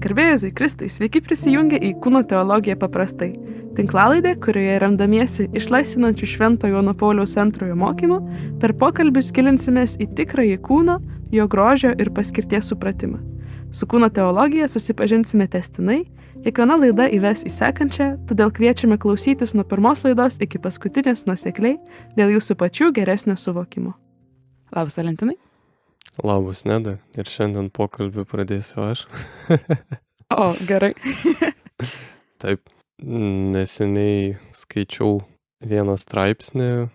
Garbėjus Kristui, sveiki prisijungę į Kūno teologiją paprastai. Tinklalaidė, kurioje remdamiesi išlaisvinančių Švento Jono Pauliaus II mokymu, per pokalbius gilinsimės į tikrąjį kūno, jo grožio ir paskirties supratimą. Su Kūno teologija susipažinsime testinai, kiekviena laida įves į sekančią, todėl kviečiame klausytis nuo pirmos laidos iki paskutinės nuosekliai dėl jūsų pačių geresnio suvokimo. Labas, Valentinai. Labas, Neda. Ir šiandien pokalbį pradėsiu aš. O, gerai. Taip, neseniai skaičiau vieną straipsnį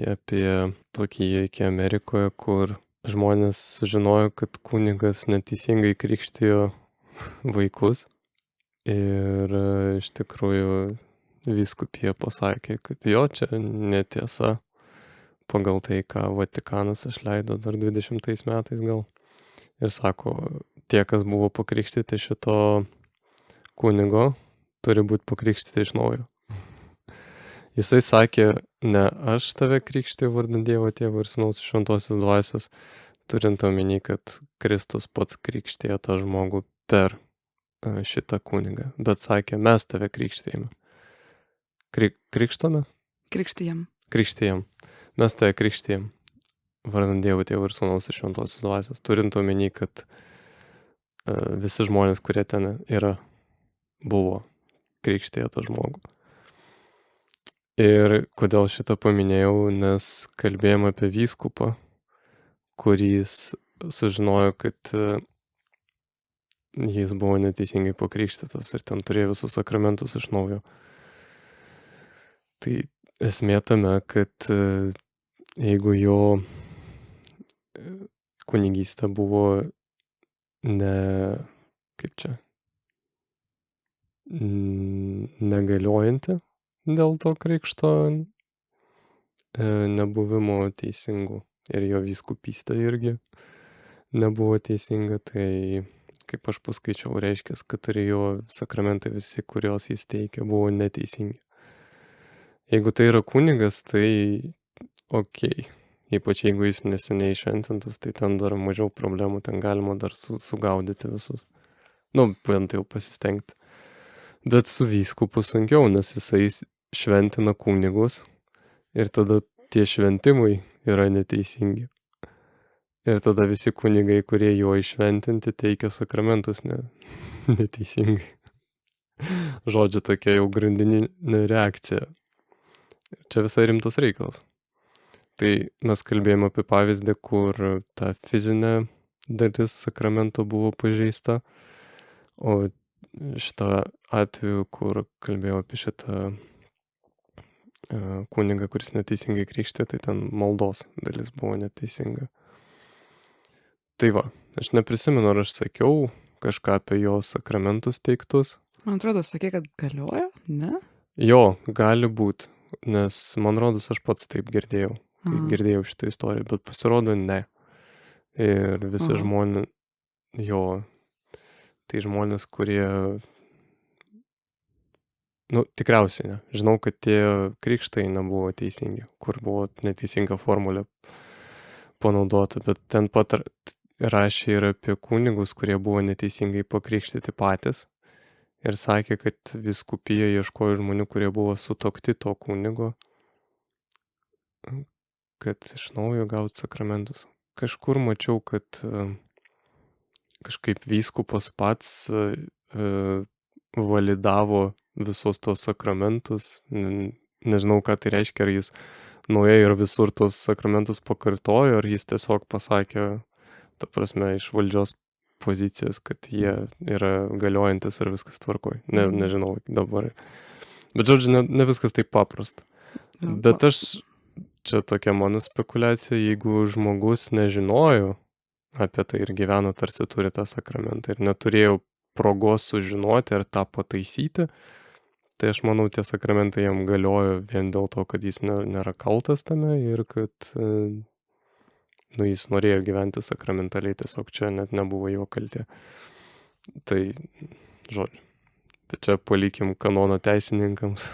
apie tokį įvykį Amerikoje, kur žmonės sužinojo, kad kunigas neteisingai krikštijo vaikus. Ir iš tikrųjų vyskupija pasakė, kad jo, čia netiesa. Pagal tai, ką Vatikanas išleido dar 20 metais gal. Ir sako, tie, kas buvo pakrikštyti šito kunigo, turi būti pakrikštyti iš naujo. Jisai sakė, ne aš tave krikštiju vardan Dievo Tėvo ir Sūnaus ir Šventosios Dvasios, turint omeny, kad Kristus pats krikštėjo tą žmogų per šitą kunigą. Bet sakė, mes tave krikštijame. Krikštame? Krikštijam. Mes tave krikštijam vardan Dievo Tėvo ir Sūnaus ir Šventosios Dvasios, turint omeny, kad visi žmonės, kurie ten buvo krikštiję tą žmogų. Ir kodėl šitą paminėjau, nes kalbėjom apie vyskupą, kuris sužinojo, kad jis buvo neteisingai pakrikštytas ir ten turėjo visus sakramentus iš naujo. Tai esmė tame, kad jeigu jo kunigystė buvo negaliojanti dėl to krikšto nebuvimo teisingų ir jo vyskupystė irgi nebuvo teisinga, tai kaip aš paskaičiau, reiškia, kad ir jo sakramentai visi, kuriuos jis teikia, buvo neteisingi. Jeigu tai yra kunigas, tai okei. Ypač jeigu jis neseniai šventintas, tai ten dar mažiau problemų, ten galima dar sugaudyti visus. Bent jau pasistengti. Bet su vyskupu sunkiau, nes jisai šventina kunigus ir tada tie šventimai yra neteisingi. Ir tada visi kunigai, kurie jo iššventinti, teikia sakramentus neteisingai. Žodžiu, tokia jau grandininė reakcija. Čia visai rimtas reikalas. Tai mes kalbėjome apie pavyzdį, kur ta fizinė dalis sakramento buvo pažeista, o šitą atveju, kur kalbėjau apie šitą kunigą, kuris neteisingai krikštė, tai ten maldos dalis buvo neteisinga. Tai va, aš neprisimenu, ar aš sakiau kažką apie jo sakramentus teiktus. Man atrodo, sakė, kad galiojo, ne? Jo, gali būt, nes man rodos, aš pats taip girdėjau. Kai girdėjau šitą istoriją, bet pasirodo ne. Ir visi žmonės, tai žmonės, kurie, tikriausiai ne. Žinau, kad tie krikštai nebuvo teisingi, kur buvo neteisinga formulė panaudota, bet ten pat rašė ir apie kunigus, kurie buvo neteisingai pakrikštyti patys. Ir sakė, kad vyskupija ieškojo žmonių, kurie buvo sutuokti to kunigo, kad iš naujo gauti sakramentus. Kažkur mačiau, kad kažkaip vyskupas pats validavo visus tos sakramentus. Nežinau, ką tai reiškia, ar jis nuėjo ir visur tos sakramentus pakartojo, ar jis tiesiog pasakė, ta prasme, iš valdžios pozicijos, kad jie yra galiojantis ar viskas tvarkoj. Nežinau dabar. Bet žodžiu, ne viskas taip paprasta. Bet čia tokia mano spekulacija, jeigu žmogus nežinojo apie tai ir gyveno tarsi turi tą sakramentą ir neturėjo progos sužinoti ar tą pataisyti, tai aš manau, tie sakramentai jam galiojo vien dėl to, kad jis nėra kaltas tame ir kad jis norėjo gyventi sakramentaliai, tiesiog čia net nebuvo jo kaltė. Tai, žodžiu, bet čia palikim kanono teisininkams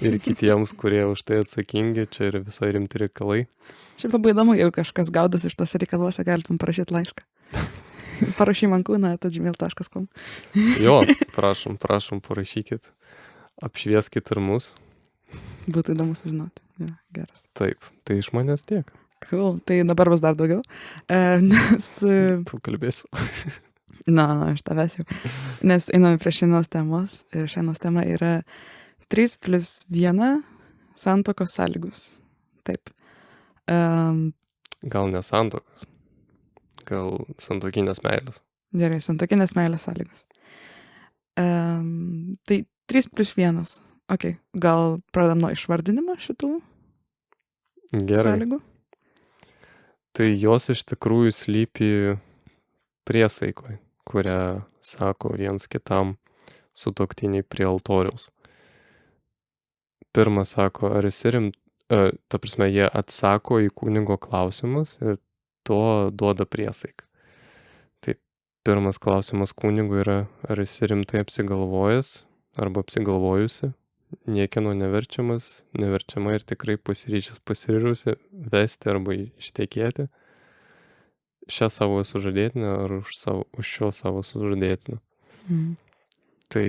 ir kitiems, kurie už tai atsakingi, čia yra visai rimti reikalai. Šiaip labai įdomu, jeigu kažkas gaudos iš tos reikaluose, galėtum parašyti laišką. Parašy man kūną@gmail.com. Jo, prašom, parašykit, apšvieskit ir mus. Būtų įdomu sužinoti. Ja, geras. Taip, tai iš manęs tiek. Cool. Tai dabar bus dar daugiau. Nes... Tu kalbėsi. Na, iš tavęs jau. Nes einame prie šiandienos temos ir šiandienos tema yra 3+1 santuokos sąlygos. Taip. Gal ne santuokos, gal santuokinės meilės. Gerai, santuokinės meilės sąlygos. Tai 3+1. Ok, gal pradam nuo išvardinimo šitų Gerai. sąlygų? Tai jos iš tikrųjų slypi priesaikoj, kurią sako viens kitam sutuoktiniai prie altoriaus. Pirmas sako, ar esi ta prasme, jie atsako į kunigo klausimus ir to duoda priesaiką. Tai pirmas klausimas kunigui yra, ar esi rimtai apsigalvojęs arba apsigalvojusi, niekieno neverčiama ir tikrai pasiryžusi vesti arba ištekėti šią savo sužadėtinę ar už šio savo sužadėtinę. Tai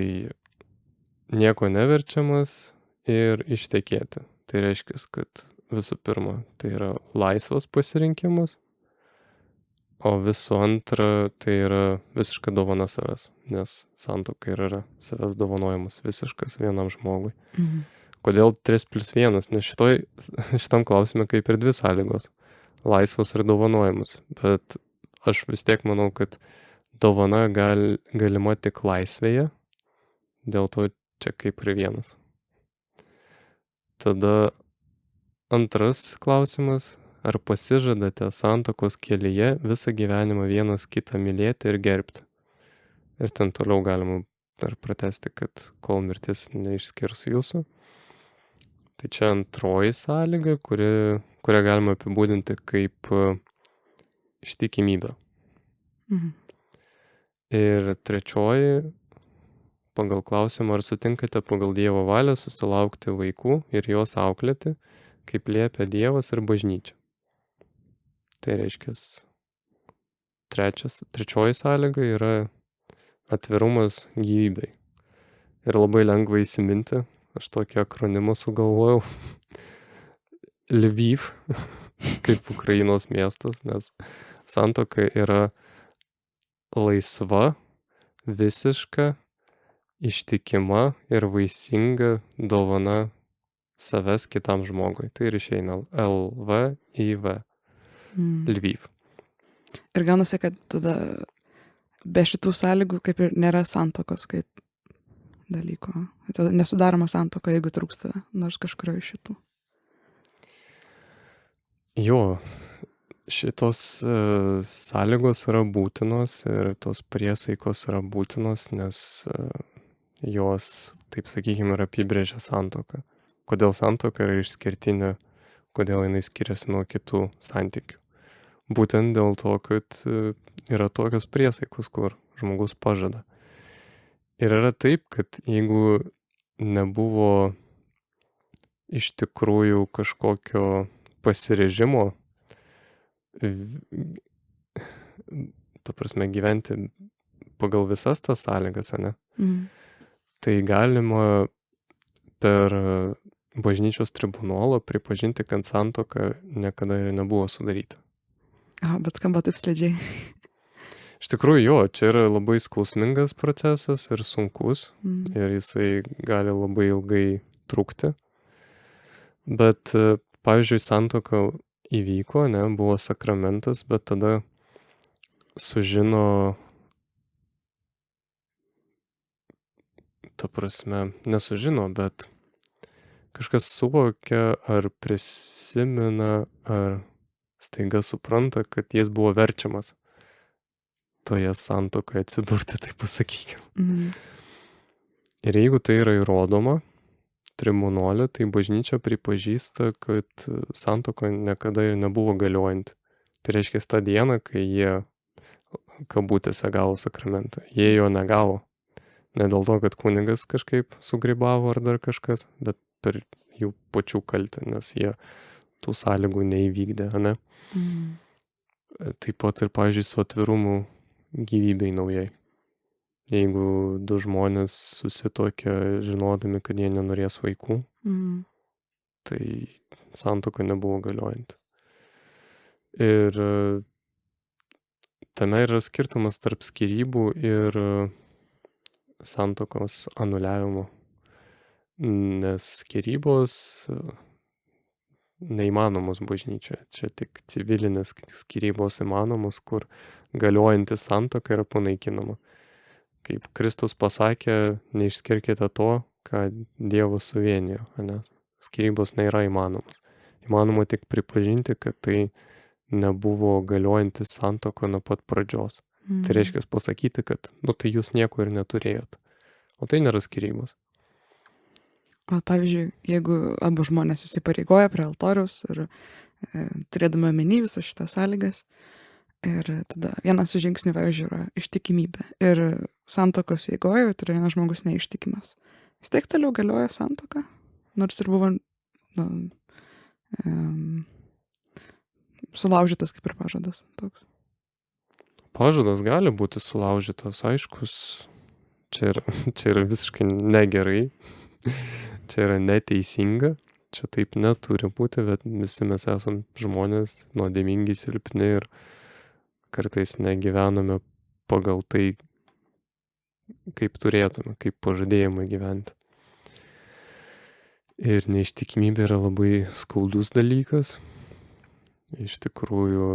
nieko neverčiamas ir ištekėti. Tai reiškia, kad visų pirma, tai yra laisvas pasirinkimas, o visų antra, tai yra visiška dovana savęs, nes santuoka yra savęs dovanojimas visiškas vienam žmogui. Kodėl 3+1? Nes šitam klausime kaip ir 2 sąlygos. Laisvas ir dovanojimas. Bet aš vis tiek manau, kad dovana galima tik laisvėje, dėl to čia kaip ir 1. Tada antras klausimas, ar pasižadate santuokos kelyje visą gyvenimą vienas kitą mylėti ir gerbti. Ir ten toliau galima dar pratesti, kad kol mirtis neišskirs jūsų. Tai čia antroji sąlyga, kurią galima apibūdinti kaip ištikimybę. Ir trečioji, pagal klausimą, ar sutinkate pagal Dievo valią susilaukti vaikų ir juos auklėti, kaip liepia Dievas ir bažnyčia. Tai reiškia, trečioji sąlyga yra atvirumas gyvybei. Ir labai lengva įsiminti, aš tokį akronimą sugalvojau, Lviv, kaip Ukrainos miestas, nes santuoka yra laisva, visiška, ištikima ir vaisinga dovana savęs kitam žmogui. Tai ir išeina LVIV. Lviv. Ir gaunasi, kad tada be šitų sąlygų kaip ir nėra santuokos kaip dalyko. Tada nesudaroma santuoka, jeigu trūksta nors kažkurio iš šitų. Jo, šitos sąlygos yra būtinos ir tos priesaikos yra būtinos, nes jos, taip sakykime, ir apibrėžia santuoką. Kodėl santuoka yra išskirtinė, kodėl jinai skiriasi nuo kitų santykių. Būtent dėl to, kad yra tokios priesaikos, kur žmogus pažada. Ir yra taip, kad jeigu nebuvo iš tikrųjų kažkokio pasirežimo, ta prasme, gyventi pagal visas tas sąlygas, ne? Tai galima per bažnyčios tribunolą pripažinti, kad santuoka niekada ir nebuvo sudaryta. Bet skamba taip slidžiai. Iš tikrųjų, jo, čia yra labai skausmingas procesas ir sunkus, ir jisai gali labai ilgai trukti. Bet, pavyzdžiui, santuoka įvyko, ne, buvo sakramentas, bet tada sužino, ta prasme, nesužino, bet kažkas suvokia ar prisimena, ar staiga supranta, kad jis buvo verčiamas toje santuokoje atsidurti, tai pasakykime. Ir jeigu tai yra įrodoma tribunole, tai bažnyčia pripažįsta, kad santuoka niekada ir nebuvo galiojanti. Tai reiškia, tą dieną, kai jie kabutėse gavo sakramentą, jie jo negavo. Ne dėl to, kad kunigas kažkaip sugribavo ar dar kažkas, bet per jų pačių kaltę, nes jie tų sąlygų neįvykdė, ane? Taip pat ir, pavyzdžiui, su atvirumu gyvybei naujai. Jeigu du žmonės susituokia žinodami, kad jie nenorės vaikų, tai santuoka nebuvo galiojanti. Ir tame yra skirtumas tarp skyrybų ir santuokos anuliavimo. Nes skyrybos neįmanomos bažnyčioje. Čia tik civilinės skyrybos įmanomos, kur galiojanti santuoka yra panaikinama. Kaip Kristus pasakė, neišskirkite to, ką Dievas suvienijo, ane? Skyrybos nėra įmanomos. Įmanoma tik pripažinti, kad tai nebuvo galiojantis santuoka nuo pat pradžios. Tai reiškia pasakyti, kad tai jūs nieko ir neturėjot. O tai nėra skyrybos. O pavyzdžiui, jeigu abu žmonės įsipareigoja prie altoriaus ir turėdami omeny visas šitas sąlygas, ir tada vienas iš žingsnių, pavyzdžiui, yra ištikimybė. Ir santuokos eigoje, tai yra vienas žmogus neištikimas. Vis tiek toliau galioja santuoka, nors ir buvo sulaužytas kaip ir pažadas toks. Pažadas gali būti sulaužytas, aiškus. Čia yra visiškai negerai. Čia yra neteisinga. Čia taip neturi būti, bet visi mes esam žmonės, nuodėmingi, silpni ir kartais negyvename pagal tai, kaip turėtume, kaip pažadėjome gyventi. Ir neištikimybė yra labai skaudus dalykas. Iš tikrųjų,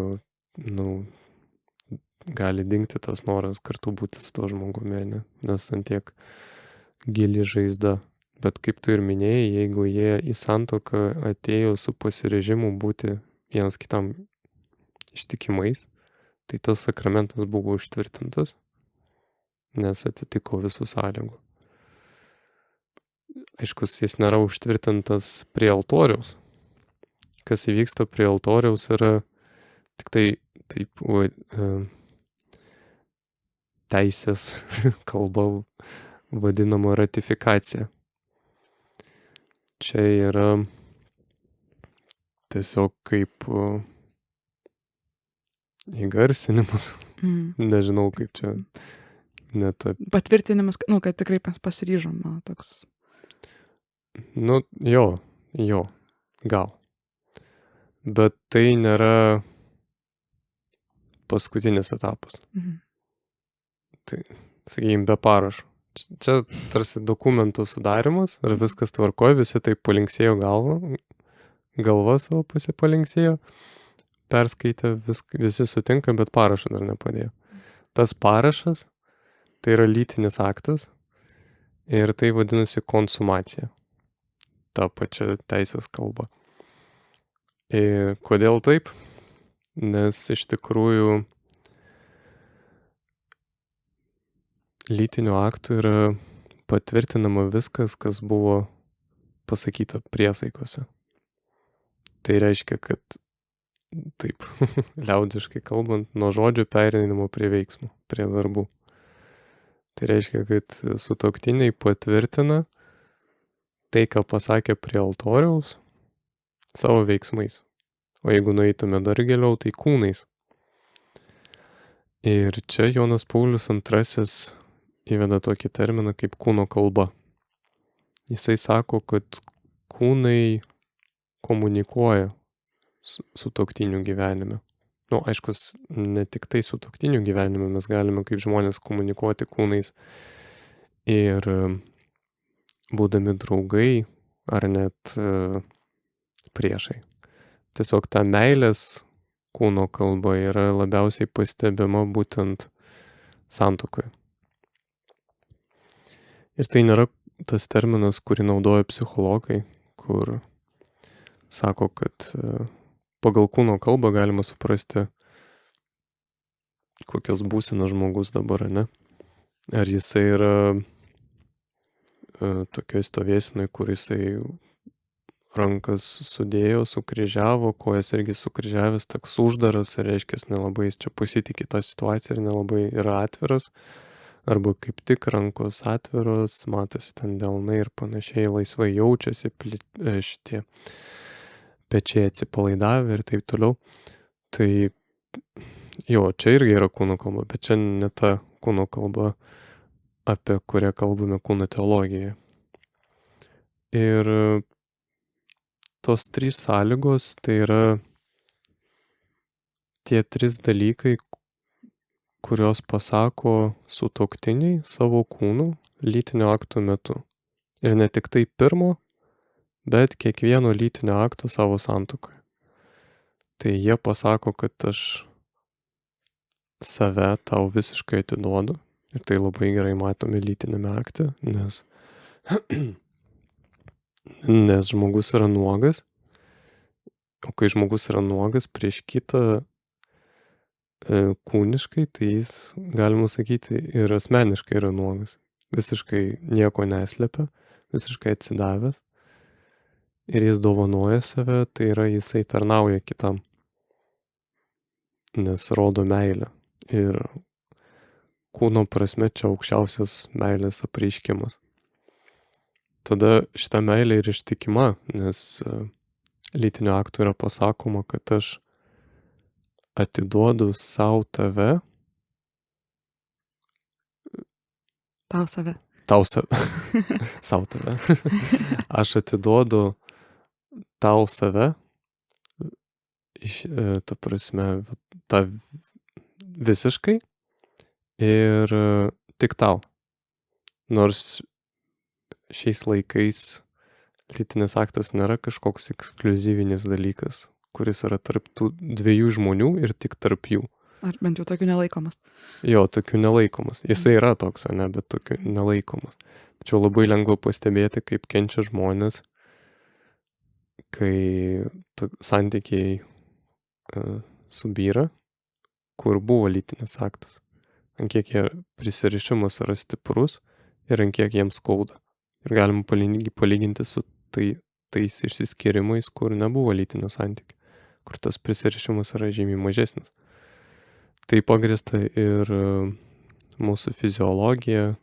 gali dingti tas noras kartu būti su to žmogumi, nes ant tiek gili žaizda. Bet kaip tu ir minėjai, jeigu jie į santuoką atėjo su pasiryžimu būti vienas kitam ištikimais, tai tas sakramentas buvo užtvirtintas, nes atitiko visų sąlygų. Aiškus, jis nėra užtvirtintas prie altoriaus. Kas įvyksta prie altoriaus yra tik tai taip teisės kalba vadinama ratifikacija. Čia yra tiesiog kaip įgarsinimas. Nežinau, kaip čia net... Patvirtinimas, kad tikrai pasiryžom, toks. Jo, gal. Bet tai nėra paskutinis etapas. Tai, sakykime, be parašo. Čia tarsi dokumentų sudarimas ir viskas tvarkoja, visi taip palinksėjo galva savo pusė palinksėjo, perskaitė, visi sutinka, bet parašo dar nepadėjo. Tas parašas, tai yra lytinis aktas ir tai vadinasi konsumacija, ta pačia teisės kalba. Ir kodėl taip? Nes iš tikrųjų lytiniu aktu yra patvirtinama viskas, kas buvo pasakyta priesaikose. Tai reiškia, kad taip, liaudiškai kalbant, nuo žodžių pereinama prie veiksmų, prie darbų. Tai reiškia, kad sutuoktiniai patvirtina tai, ką pasakė prie altoriaus, savo veiksmais. O jeigu nueitume dar giliau, tai kūnais. Ir čia Jonas Paulius II įveda tokį terminą kaip kūno kalba. Jisai sako, kad kūnai komunikuoja sutuoktinių gyvenime. Aiškus, ne tik tai sutuoktinių gyvenime, mes galime kaip žmonės komunikuoti kūnais ir būdami draugai ar net priešai. Tiesiog ta meilės kūno kalba yra labiausiai pastebima būtent santuokoje. Ir tai nėra tas terminas, kurį naudoja psichologai, kur sako, kad pagal kūno kalbą galima suprasti, kokios būsenos žmogus dabar, ne? Ar jisai yra tokioj stovėsenoj, kur jisai rankas sudėjo, sukryžiavo, kojas irgi sukryžiavęs, toks uždaras, reiškia, nelabai jis čia pasitikė tą situaciją ir nelabai yra atviras. arba kaip tik rankos atviros, matosi ten delnai ir panašiai, laisvai jaučiasi, šitie pečiai atsipalaidavę ir taip toliau. Tai jo, čia irgi yra kūno kalba, bet čia ne ta kūno kalba, apie kurią kalbame kūno teologijoje. Ir tos 3 sąlygos tai yra tie 3 dalykai, kurios pasako sutuoktiniai savo kūnų lytinio akto metu. Ir ne tik tai pirmo, bet kiekvieno lytinio akto savo santuokoje. Tai jie pasako, kad aš save tau visiškai atiduodu. Ir tai labai gerai matome lytinėme akte, nes žmogus yra nuogas. O kai žmogus yra nuogas prieš kitą kūniškai, tai jis, galima sakyti, ir asmeniškai yra nuogas. Visiškai nieko neslepia, visiškai atsidavęs. Ir jis dovanoja save, tai yra jisai tarnauja kitam. Nes rodo meilę. Ir kūno prasme čia aukščiausias meilės apreiškimas. Tada šita meilė ir ištikima, nes lytinio akto yra pasakoma, kad aš atiduodu savo tave. Tau save. Sau tave. Aš atiduodu tau save, ta prasme, ta visiškai ir tik tau. Nors šiais laikais lytinis aktas nėra kažkoks ekskliuzyvinis dalykas, kuris yra tarp tų 2 žmonių ir tik tarp jų. Ar bent jau tokių nelaikomas. Jo, tokių nelaikomas. Jisai yra toks, ne, bet tokių nelaikomas. Tačiau labai lengva pastebėti, kaip kenčia žmonės, kai santykiai subyra, kur buvo lytinis aktas. Ant kiek prisirišimas yra stiprus ir ant kiek jiems skauda. Ir galima palyginti su tais išsiskyrimais, kur nebuvo lytinio santykių, kur tas prisirišimas yra žymiai mažesnis. Tai pagrįsta ir mūsų fiziologija,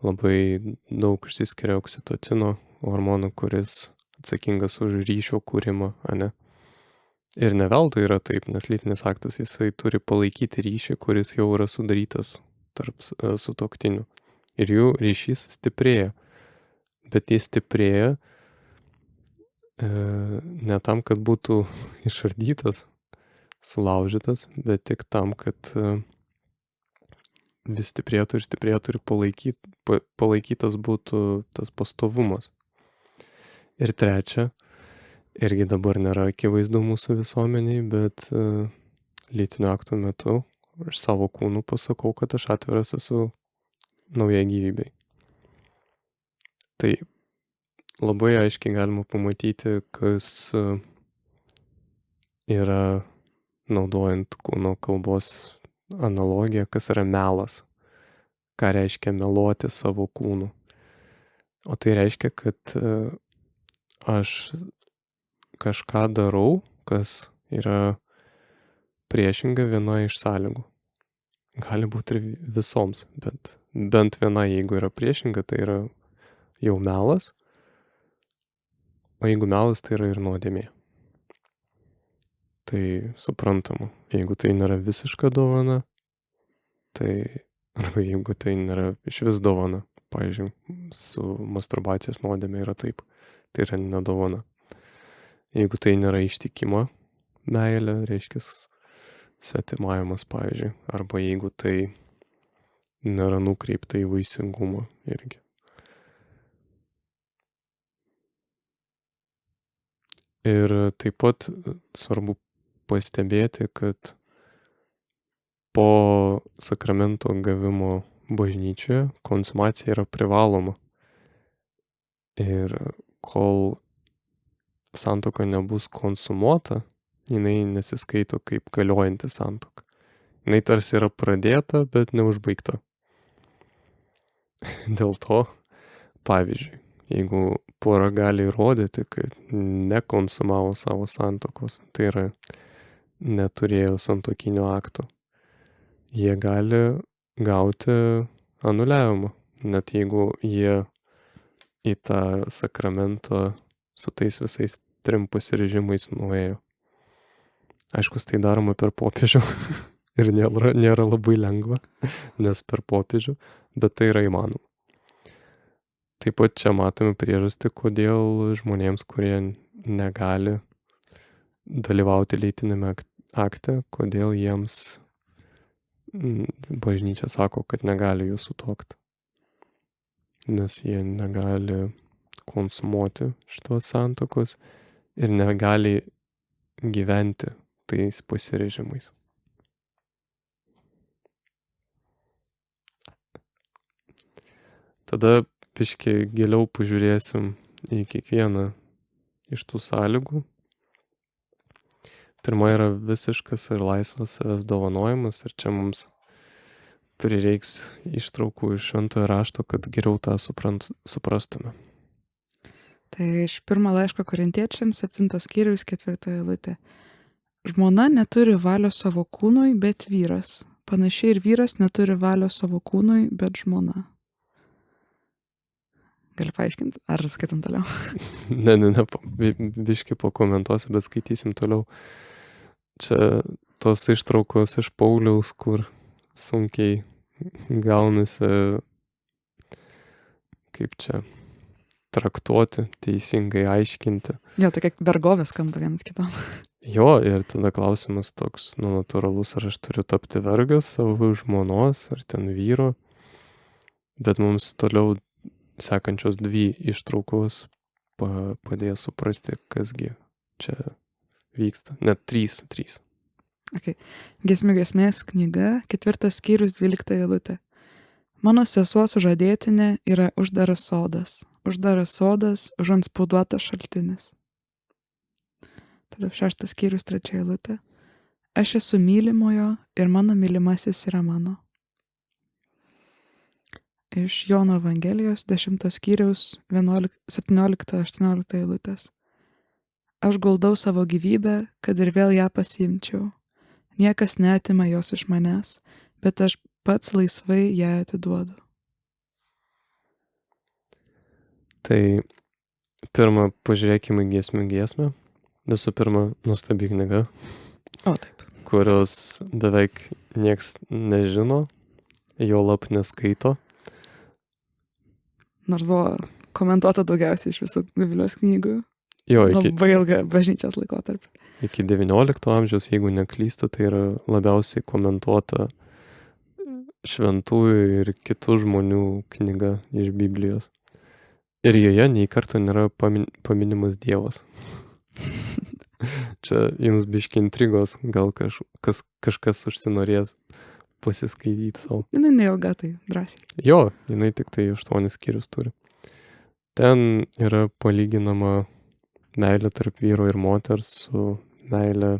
labai daug išsiskiria oksitocino hormono, kuris atsakingas už ryšio kūrimą, ane? Ir ne veltui yra taip, nes lytinis aktas jisai turi palaikyti ryšį, kuris jau yra sudarytas tarp sutuoktinių. Ir jų ryšys stiprėja. Bet jis stiprėja ne tam, kad būtų išardytas, sulaužytas, bet tik tam, kad vis stiprėtų ir palaikytas būtų tas pastovumas. Ir trečia, irgi dabar nėra akivaizdu mūsų visuomeniai, bet lytinio akto metu aš savo kūnu pasakau, kad aš atviras esu naujai gyvybei. Tai labai aiškiai galima pamatyti, kas yra, naudojant kūno kalbos analogiją, kas yra melas, ką reiškia meluoti savo kūnu. O tai reiškia, kad aš kažką darau, kas yra priešinga viena iš sąlygų. Gali būti ir visoms, bet bent viena, jeigu yra priešinga, tai yra jau melas, o jeigu melas, tai yra ir nuodėmė. Tai suprantama, jeigu tai nėra visiška dovana, tai arba jeigu tai nėra iš vis dovana, pavyzdžiui, su masturbacijos nuodėmė yra taip, tai yra nedovana. Jeigu tai nėra ištikima meilė, reiškia svetimavimas, pavyzdžiui, arba jeigu tai nėra nukreipta į vaisingumą irgi. Ir taip pat svarbu pastebėti, kad po sakramento gavimo bažnyčioje konsumacija yra privaloma. Ir kol santuoka nebus konsumuota, jinai nesiskaito kaip galiojanti santuoka. Jinai tarsi yra pradėta, bet neužbaigta. Dėl to, pavyzdžiui, jeigu pora gali įrodyti, kad nekonsumavo savo santuokos, tai yra neturėjo santuokinio akto, jie gali gauti anuliavimo, net jeigu jie į tą sakramento su tais visais 3 pasiryžimais nuėjo. Aiškus, tai daroma per popiežių ir nėra labai lengva, nes per popiežių, bet tai yra įmanoma. Taip pat čia matome priežastį, kodėl žmonėms, kurie negali dalyvauti lytinėme akte, kodėl jiems bažnyčia sako, kad negali jų sutuokti. Nes jie negali konsumuoti šitos santuokos ir negali gyventi tais pasiryžimais. Tada biškį giliau pažiūrėsim į kiekvieną iš tų sąlygų. Pirma yra visiškas ir laisvas savęs dovanojimas, ir čia mums prireiks ištraukų iš šventojo rašto, kad geriau tą suprastume. Tai iš 1 laiško Korintiečiams 7 skyriaus 4 eilutė. Žmona neturi valios savo kūnui, bet vyras. Panašiai ir vyras neturi valios savo kūnui, bet žmona. Gali paaiškinti? Ar skaitom toliau? Ne, biškį pakomentuosiu, bet skaitysim toliau. Čia tos ištraukos iš Pauliaus, kur sunkiai gaunasi, kaip čia, traktuoti, teisingai aiškinti. Jo, tokia vergovės skamba vienas kitam. Jo, ir tada klausimas toks, natūralus, ar aš turiu tapti vergas savo žmonos, ar ten vyro. Bet mums toliau sekančios 2 ištraukos padėjo suprasti, kasgi čia vyksta. Net 3. Okay. Giesmių giesmės knyga, 4 skyrius 12 eilutė. Mano sesuo sužadėtinė yra uždaras sodas, užantspauduotas šaltinis. Toliau 6 skyrius 3 eilutė. Aš esu mylimojo ir mano mylimasis yra mano. Iš Jono Evangelijos 10 skyriaus 17-18 eilutės. Aš guldau savo gyvybę, kad ir vėl ją pasiimčiau. Niekas neatima jos iš manęs, bet aš pats laisvai ją atiduodu. Tai pirmą pažiūrėkime giesmių giesmę. Visų pirma, nuostabi knyga. O, taip. Kurios beveik nieks nežino, jo lab neskaito. Nors buvo komentuota daugiausiai iš visų Biblijos knygų. Jo, Labai ilgą bažnyčios laikotarpį. Iki 19 amžiaus, jeigu neklystu, tai yra labiausiai komentuota šventųjų ir kitų žmonių knyga iš Biblijos. Ir joje nei karto nėra paminimas Dievas. Čia jums biški intrigos, gal kažkas užsinorės pasiskaityti savo. Jinai neilga, tai drąsiai. Jo, jinai tik tai 8 skyrius turi. Ten yra palyginama meilė tarp vyro ir moters su meilė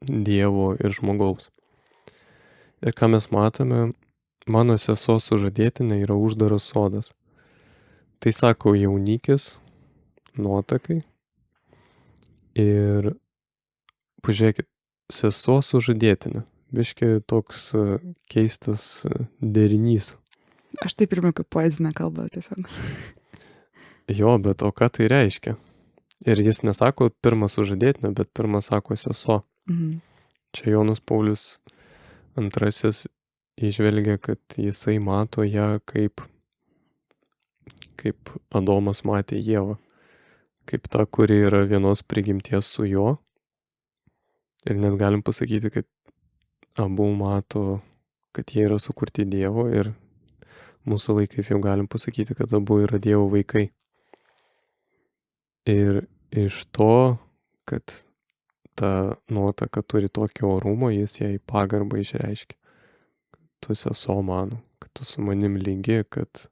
Dievo ir žmogaus. Ir ką mes matome, mano sesuo sužadėtinė yra uždaras sodas. Tai sako jaunikis, nuotakai. Ir pažiūrėkit, sesuo sužadėtinė. Biški toks keistas derinys. Aš taip pirmiau kaip poezinę kalbą tiesiog. Jo, bet o ką tai reiškia? Ir jis nesako pirmas sužadėtinė, bet pirmas sako sesuo. Mhm. Čia Jonas Paulius II įžvelgia, kad jisai mato ją kaip Adomas matė Ievą. Kaip ta, kuri yra vienos prigimties su juo. Ir net galim pasakyti, kad abu mato, kad jie yra sukurti Dievo, ir mūsų laikais jau galim pasakyti, kad abu yra Dievo vaikai. Ir iš to, kad ta nuotaka turi tokį orumą, jis jai pagarbą išreiškia. Tu sesuo mano, kad tu su manim lygi, kad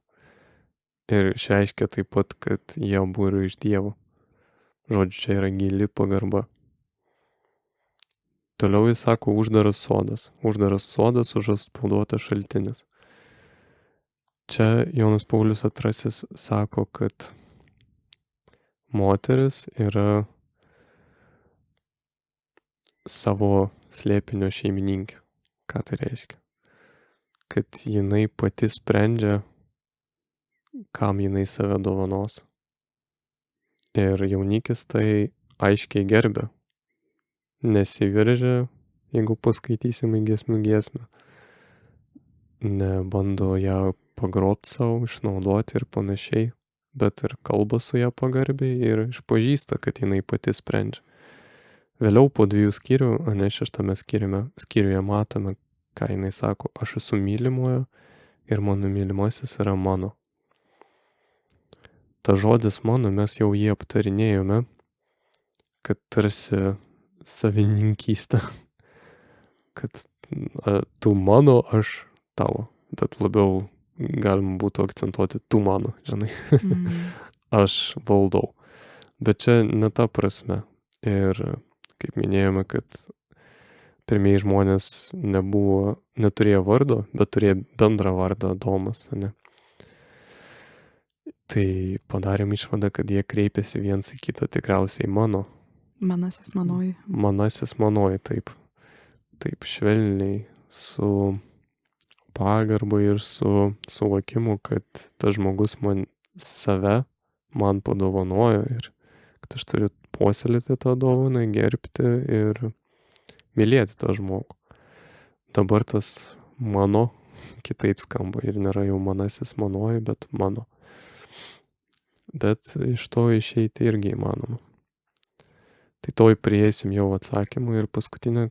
ir išreiškia taip pat, kad jie abu yra iš Dievo. Žodžiu, čia yra gili pagarba. Toliau jis sako uždaras sodas. Uždaras sodas, užantspauduotas šaltinis. Čia Jonas Paulius II sako, kad moteris yra savo slėpinio šeimininkė. Ką tai reiškia? kad jinai pati sprendžia, kam jinai save dovanos. Ir jaunikis tai aiškiai gerbia. Nesiveržia, jeigu paskaitysim į giesmių giesmę. Nebando ją pagrobti savo, išnaudoti ir panašiai, bet ir kalba su ją pagarbiai ir išpažįsta, kad jinai pati sprendžia. Vėliau po 2 skyrių, ane 6 skyriuje matome, ką jinai sako, aš esu mylimojo ir mano mylimasis yra mano. Ta žodis mano, mes jau jį aptarinėjome, kad tarsi savininkystė, kad tu mano, aš tavo, bet labiau galima būtų akcentuoti tu mano, žinai, aš valdau. Bet čia ne ta prasme. Ir kaip minėjome, kad pirmieji žmonės neturėjo vardo, bet turėjo bendrą vardą Adomas, ne? Tai padarėm išvadą, kad jie kreipėsi viens į kitą tikriausiai mano. Manasis manoji. Manasis manoji, taip. Taip švelniai, su pagarba ir su suvokimu, kad tas žmogus save man padovanojo ir kad aš turiu puoselėti tą dovaną, gerbti ir mylėti tą žmogų. Dabar tas mano kitaip skamba ir nėra jau manasis manoji, bet mano. Bet iš to išeiti irgi įmanoma. Tai toj prieisim jau atsakymą ir paskutinė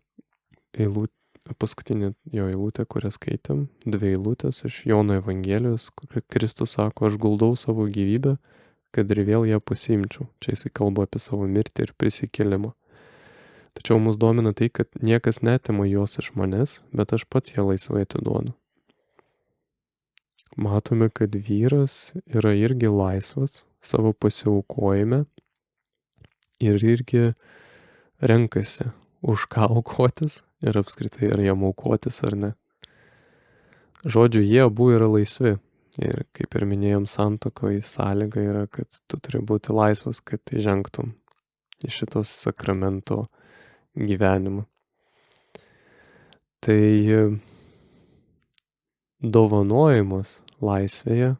jo eilutė, kurią skaitėm, 2 eilutės iš Jono Evangelijos, kur Kristus sako, aš guldau savo gyvybę, kad ir vėl ją pasiimčiau. Čia jisai kalba apie savo mirtį ir prisikėlimą. Tačiau mus domina tai, kad niekas netima jos iš manęs, bet aš pats ją laisvai atiduodu. Matome, kad vyras yra irgi laisvas savo pasiaukojime ir irgi renkasi, už ką aukotis ir apskritai ar jam aukotis ar ne. Žodžiu, jie abu yra laisvi. Ir kaip ir minėjom, santuokoje sąlyga yra, kad tu turi būti laisvas, kad įžengtum į šitos sakramento gyvenimą. Tai dovanojimas laisvėje,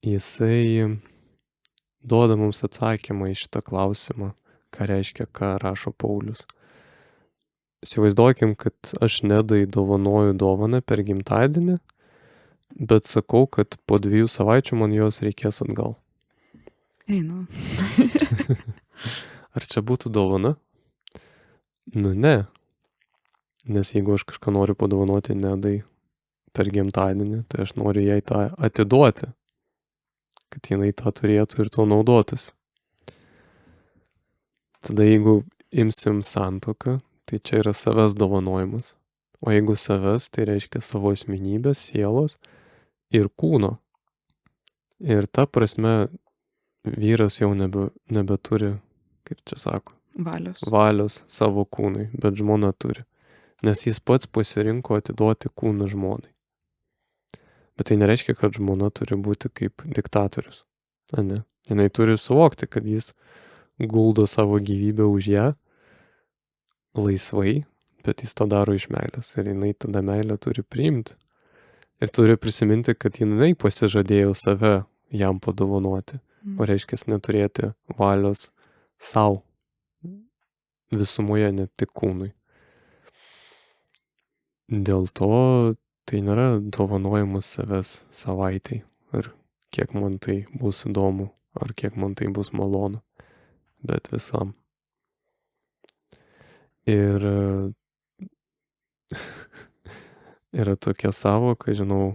jisai duoda mums atsakymą į šitą klausimą, ką reiškia, ką rašo Paulius. Įsivaizduokim, kad aš Nedai dovanoju dovaną per gimtadienį, bet sakau, kad po 2 savaičių man jos reikės atgal. Einu. Ar čia būtų dovana? Nu ne. Nes jeigu aš kažką noriu padovanoti Nedai per gimtadienį, tai aš noriu jai tą atiduoti, kad jinai tą turėtų ir to naudotis. Tada jeigu imsim santuoką, tai čia yra savęs dovanojimas. O jeigu savęs, tai reiškia savo asmenybės, sielos ir kūno. Ir ta prasme vyras jau nebeturi, kaip čia sako, valios savo kūnui, bet žmona turi. Nes jis pats pasirinko atiduoti kūną žmonai. Bet tai nereiškia, kad žmona turi būti kaip diktatorius. Ne? Jinai turi suvokti, kad jis guldo savo gyvybę už ją laisvai, bet jis tą daro iš meilės. Ir jinai tada meilę turi priimti. Ir turi prisiminti, kad jinai pasižadėjo save jam padovanoti. O reiškia neturėti valios savo visumoje, ne tik kūnui. Dėl to tai nėra dovanojimas savęs savaitai, ar kiek man tai bus įdomu, ar kiek man tai bus malonu, bet visam. Ir yra tokia savoka, žinau,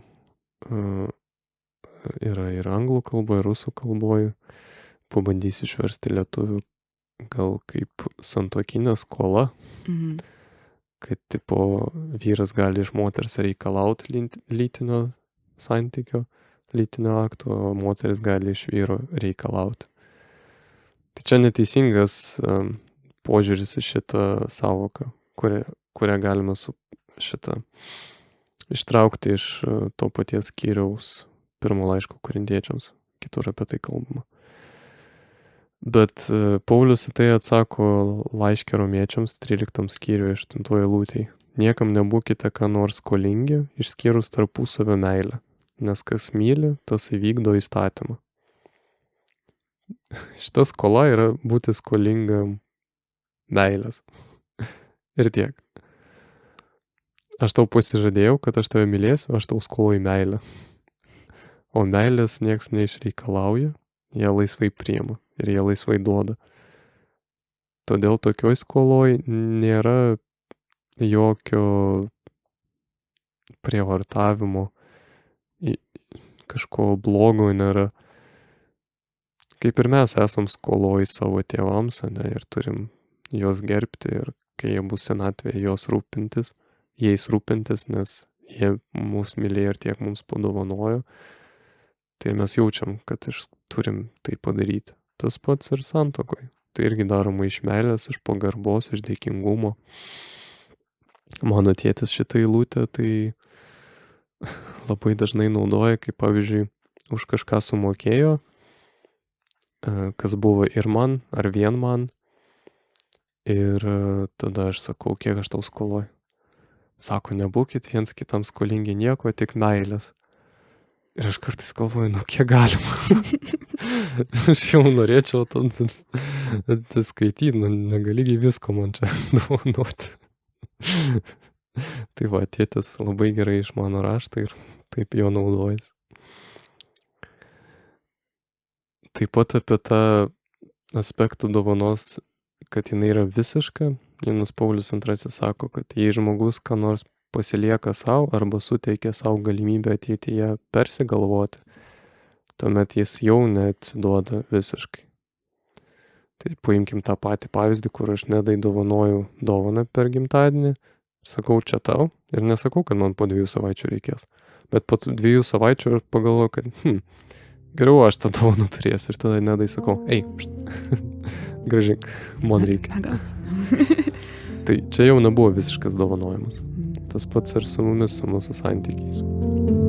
yra ir anglų kalboje, ir rusų kalboje, pabandysiu išversti lietuvių, gal kaip santuokinė skola. Kad tipo vyras gali iš moters reikalauti lytinio santykio, lytinio akto, o moteris gali iš vyro reikalauti. Tai čia neteisingas požiūris į šitą savoką, kurią galima ištraukti iš to paties skyriaus 1 laiško korintiečiams, kitur apie tai kalbama. Bet Paulius į tai atsako laiške romiečiams 13 skyriuje 8 eilutėj. niekam nebūkite ką nors skolingi, išskyrus tarpusavio meilę, nes kas myli, tas įvykdo įstatymą. Šita skola yra būti skolingam meilės. Ir tiek. Aš tau pasižadėjau, kad aš tave mylėsiu, aš tau skoloju meilę. O meilės nieks neišreikalauja, jie laisvai priima ir jie laisvai duoda. Todėl tokioj skoloj nėra jokio prievartavimo, kažko blogo nėra. Kaip ir mes esam skoloj savo tėvams, ane, ir turim juos gerbti ir kai jie bus senatvėje jais rūpintis, nes jie mūsų mylėjo ir tiek mums padovanojo, tai mes jaučiam, kad turim tai padaryti. Tas pats ir santuokoj. Tai irgi daroma iš meilės, iš pagarbos, iš dėkingumo. Mano tėtis šitą eilutę tai labai dažnai naudoja, kaip pavyzdžiui, už kažką sumokėjo, kas buvo ir man, ar vien man. Ir tada aš sakau, kiek aš tau skoloju. Sako, nebūkit viens kitam skolingi nieko, tik meilės. Ir aš kartais galvoju, kiek galima. Aš jau norėčiau skaityti, negaligiai visko man čia dovanoti. Tai va, tėtis labai gerai išmano raštą ir taip jo naudojasi. Taip pat apie tą aspektą dovanos, kad jinai yra visiška. Jonas Paulius II sako, kad jei žmogus ką nors pasilieka savo arba suteikia savo galimybę ateityje persigalvoti, tuomet jis jau neatsiduoda visiškai. Tai paimkim tą patį pavyzdį, kur aš Nedai dovanoju dovaną per gimtadienį, sakau čia tau ir nesakau, kad man po 2 savaičių reikės. Bet po 2 savaičių aš pagalvoju, kad geriau aš tą dovaną turėsiu ir tada Nedai sakau, ei, gražink, man reikia. Tai čia jau nebuvo visiškas dovanojimas. Tas pats ir su mumis, su mūsų santykiais.